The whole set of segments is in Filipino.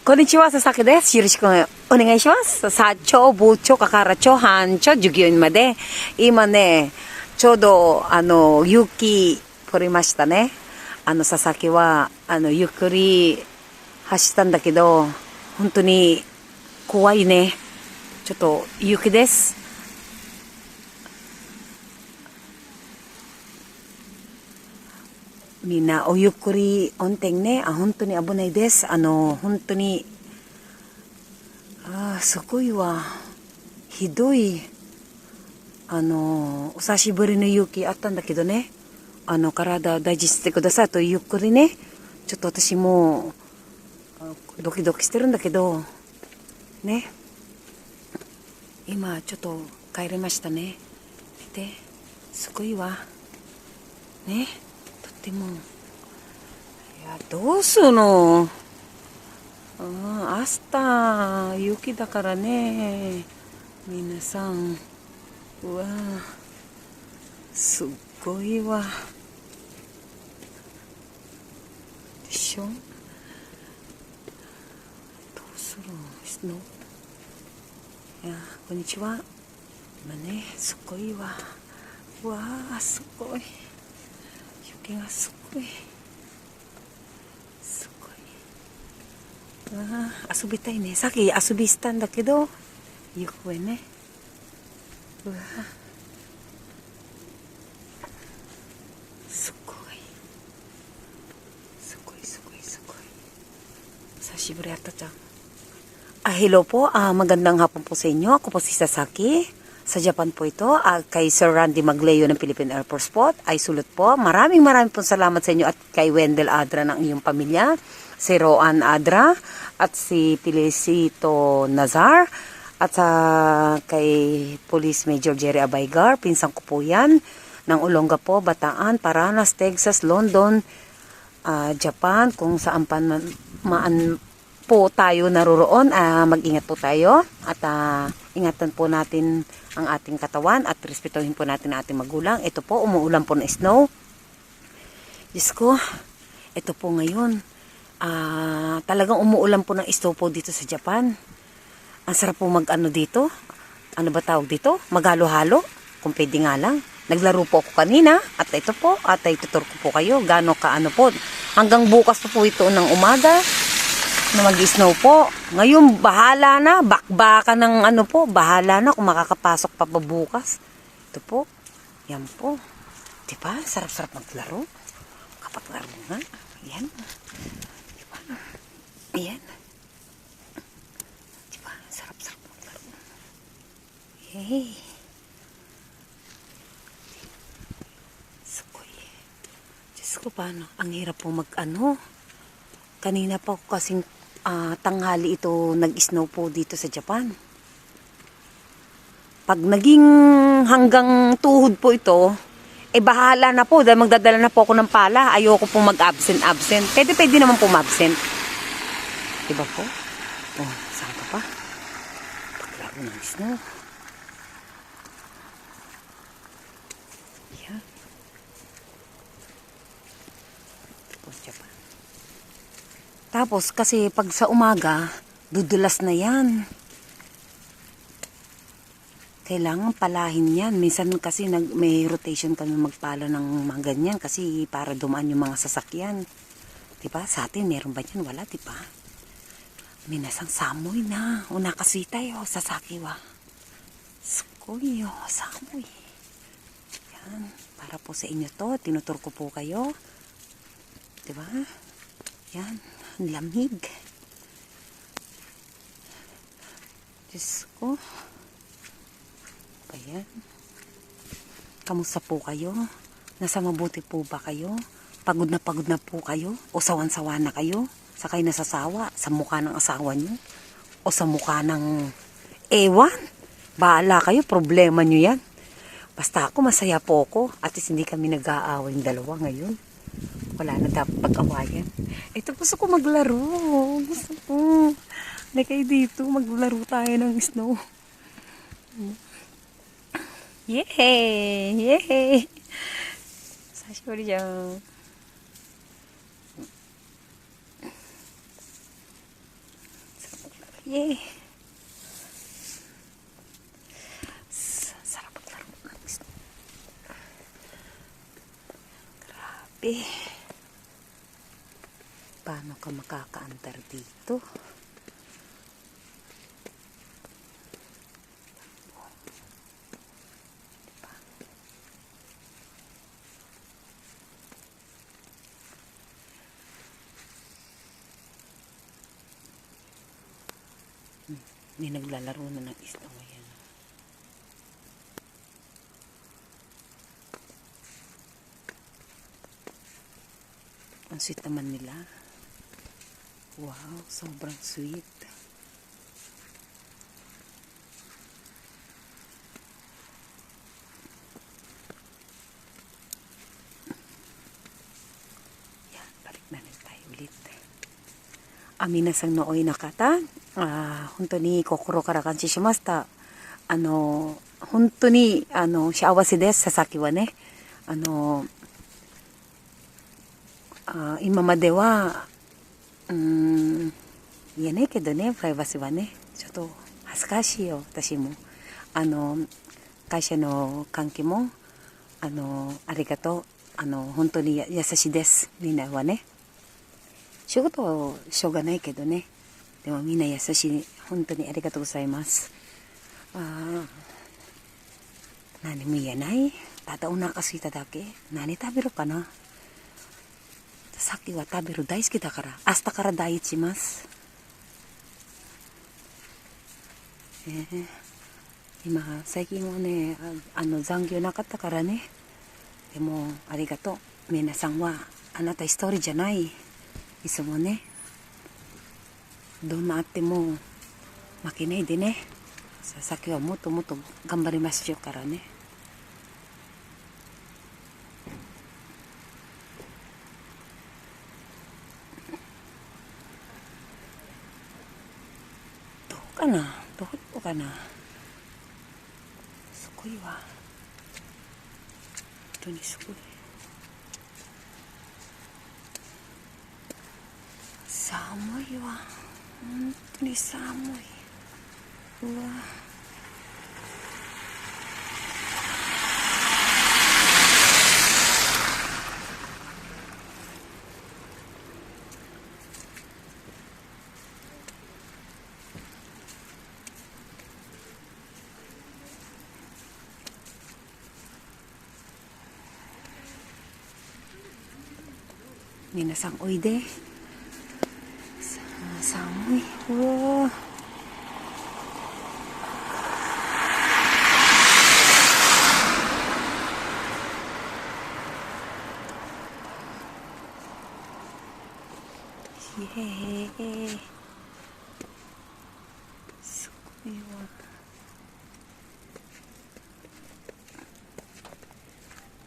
こんにちは、佐々木です。よろしくお願いします。サチョ、ブチョ、カカラチョ、ハンチョ、ジュギョンまで。今ね、ちょうど、雪降りましたね。佐々木は、ゆっくり走ったんだけど、本当に怖いね。ちょっと、雪です。みんなおゆっくり運転ね。本当に危ないです。本当に、すごいわ。ひどい、お久しぶりの雪あったんだけどね。体大事にしてくださいとゆっくりね。ちょっと私も、ドキドキしてるんだけど、ね。今、ちょっと帰りましたね。見て、すごいわ。ね。とっても。いや、どうするの？明日、雪だからね。皆さん、うわ、すっごいわ。でしょ？どうするの？いや、こんにちは。今ね、すっごいわ。うわー、すごい。雪がすごい。すごい。遊びたいね。さっき遊びしたんだけど、雪はね。うわー。すごい。すごい、すごい、すごい。久しぶりやったじゃん。Hello po. Magandang hapon po sa inyo. Ako po si Sasaki. Sa Japan po ito. Kay Sir Randy Magleo ng Philippine Air Force po. Ay sulot po. Maraming po salamat sa inyo at kay Wendell Adra ng iyong pamilya. Si Roan Adra at si Felicito Nazar. At kay Police Major Jerry Abaygar. Pinsang ko po yan. Ng Olonga po, Bataan, Paranas, Texas, London, Japan. Kung saan pa po tayo naroroon, mag-ingat po tayo at ingatan po natin ang ating katawan at respetuhin po natin ang ating magulang. Ito po, umuulan po ng snow. Diyos ko, ito po ngayon, talagang umuulan po ng snow po dito sa Japan. Ang sarap po mag-ano dito, ano ba tawag dito? Maghalo-halo, kung pwede nga lang. Naglaro po ako kanina at ito po, at itutur ko po kayo, gano'n kaano po. Hanggang bukas po ito ng umaga na mag-snow po. Ngayon, bahala na. Bakbaka ng ano po. Bahala na kung makakapasok pa bukas. Ito po. Yan po. Diba? Sarap-sarap maglaro. Kapag laro nga. Yan. Diba? Yan. Diba? Sarap-sarap maglaro. Yay. Sukoy. Diyos ko, paano? Ang hirap po mag-ano. Kanina pa ako kasing tanghali ito nag-snow po dito sa Japan. Pag naging hanggang tuhod po ito, bahala na po dahil magdadala na po ako ng pala. Ayoko po mag-absent. Pwede naman po ma-absent. Diba po? Oh, saan ka pa? Paglaro ng snow. Yan. Ito po Japan. Tapos, kasi pag sa umaga, dudulas na yan. Kailangan palahin yan. Minsan kasi may rotation kami magpala ng mga ganyan kasi para dumaan yung mga sasakyan. Diba? Sa atin, meron ba yan? Wala, diba? Minasang samoy na. Una kasi tayo, Sasaki wa. Sukoy, samoy. Yan. Para po sa inyo to, tinutur ko po kayo. Diba? Yan. Ang lamig. Diyos ko. Ayan. Kamusta po kayo? Nasa mabuti po ba kayo? Pagod na po kayo? O sawan-sawa na kayo? Sa kayo nasasawa? Sa mukha ng asawa nyo? O sa mukha ng ewan? Bahala kayo, problema nyo yan. Basta ako, masaya po ako. At least hindi kami nag-aaway yung dalawa ngayon. Wala na dapat pag-awayan. Ito, gusto ko maglaro. Gusto ko. Hindi kayo dito. Maglaro tayo ng snow. Yay! Yay! Sashibari dyan. Yay! Sarap maglaro ng isda. Grabe. Paano ka makakaandar dito? May naglalaro na ng isda ngayon. Ang sweet naman nila. Wow, sobrang sweet. Yan, balik na rin tayo ulit. Aminasang nooy nakata. 本当に心から感謝しました。本当に幸せです。佐々木はね、今までは言えないけどね、プライバシーはね、ちょっと恥ずかしいよ、私も。会社の関係もありがとう。本当に優しいです。みんなはね。仕事はしょうがないけどね。でもみんな優しい。本当にありがとうございます。何も言えない。ただお腹空いただけ。何食べるかな。さっきは食べる大好きだから。明日からダイエットします。今、最近はね、残業なかったからね。でも、ありがとう。皆さんは、あなた一人じゃない。いつもね。どんなあっても負けないでね。佐々木はもっともっと頑張りましょうからね。どうかな、どうかな。すごいわ。本当にすごい。寒いわ。本当に寒い。うわ。皆さんおいで。寒い。うわ。イエーイ。すごいわ。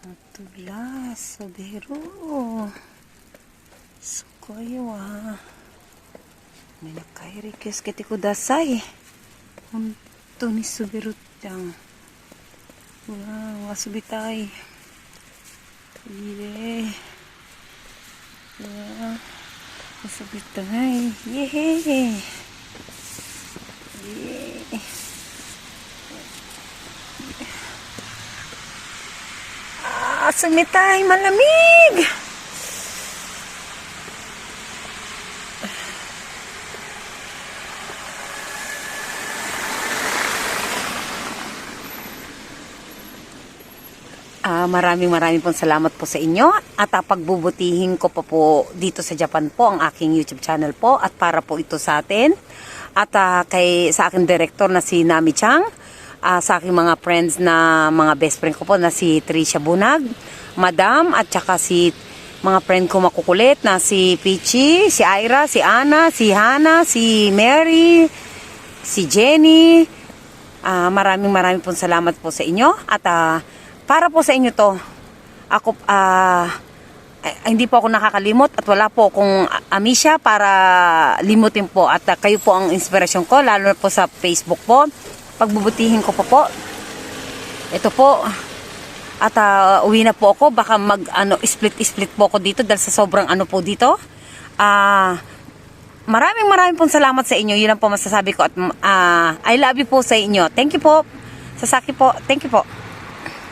Matulas, sabero. すごいわ。みんな帰り気をつけてください。本当に滑るじゃん。うわー、遊びたい。いいね。うわー、遊びたい。イエーイ。イエーイ。あー、冷たい、malamig。Maraming pong salamat po sa inyo at pagbubutihin ko pa po dito sa Japan po ang aking YouTube channel po at para po ito sa atin at sa aking director na si Nami Chang, sa aking mga friends na mga best friend ko po na si Tricia Bunag, Madam at saka si mga friend ko makukulit na si Pichi, si Ira, si Ana, si Hana, si Mary, si Jenny. Maraming pong salamat po sa inyo at para po sa inyo to, ako, hindi po ako nakakalimot at wala po akong amisya para limutin po. At kayo po ang inspirasyon ko, lalo na po sa Facebook po. Pagbubutihin ko po. Ito po. At uwi na po ako. Baka split po ako dito dahil sa sobrang po dito. maraming pong salamat sa inyo. Yun ang po masasabi ko. At I love you po sa inyo. Thank you po. Sasaki po. Thank you po.